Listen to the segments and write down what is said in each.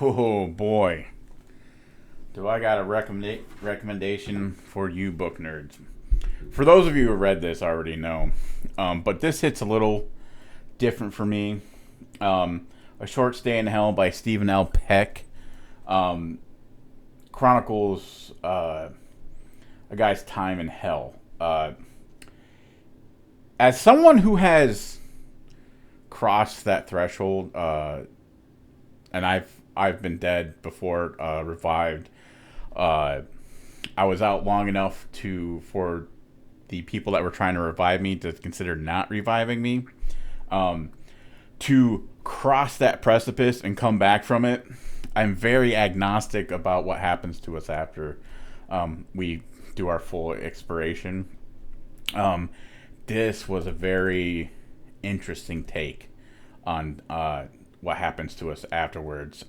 Oh boy, do I got a recommendation for you book nerds. For those of you who read this, already know, but this hits a little different for me. A Short Stay in Hell by Stephen L. Peck chronicles a guy's time in hell. As someone who has crossed that threshold, and I've been dead before, revived. I was out long enough for the people that were trying to revive me to consider not reviving me. To cross that precipice and come back from it, I'm very agnostic about what happens to us after we do our full expiration. This was a very interesting take on what happens to us afterwards.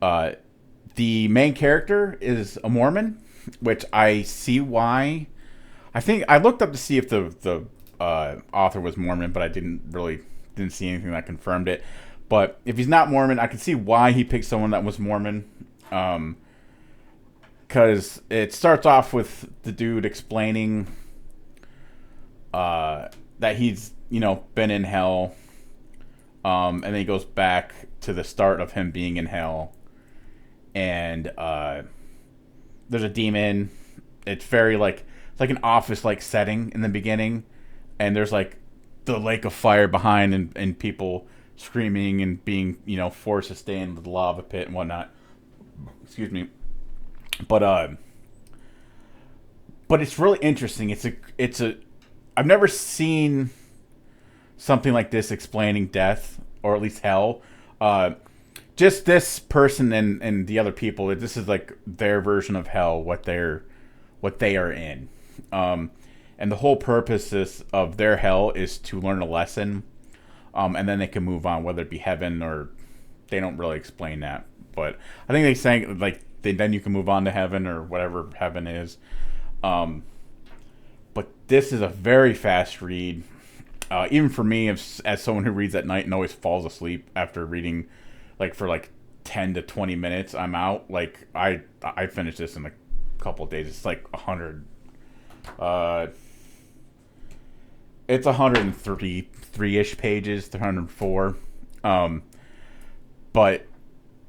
The main character is a Mormon, which I see why. I think I looked up to see if the author was Mormon, but I didn't see anything that confirmed it. But if he's not Mormon, I can see why he picked someone that was Mormon. Because it starts off with the dude explaining that he's been in hell, and then he goes back to the start of him being in hell, and there's a demon. It's very it's like an office setting in the beginning, and there's the lake of fire behind, and people screaming and being forced to stay in the lava pit and whatnot. Excuse me, but it's really interesting. It's a I've never seen something like this explaining death, or at least hell. Just this person and the other people. This is their version of hell, what they are in, and the whole purpose of their hell is to learn a lesson, and then they can move on, whether it be heaven or they don't really explain that. But I think they say then you can move on to heaven or whatever heaven is. But this is a very fast read. Even for me, as someone who reads at night and always falls asleep after reading, for 10 to 20 minutes, I'm out. I finished this in a couple of days. It's 100. It's 133-ish pages, 104. But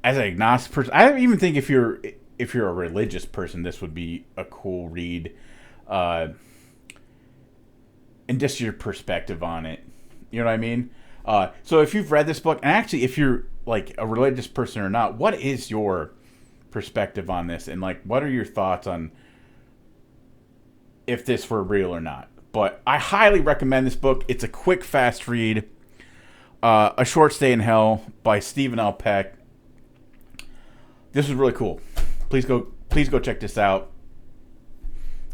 as an agnostic person, I don't even think if you're a religious person, this would be a cool read. And just your perspective on it. You know what I mean? So if you've read this book, and actually if you're a religious person or not, what is your perspective on this? And what are your thoughts on if this were real or not? But I highly recommend this book. It's a quick, fast read. A Short Stay in Hell by Stephen L. Peck. This was really cool. Please go check this out.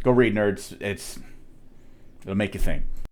Go read, nerds. It'll make you think.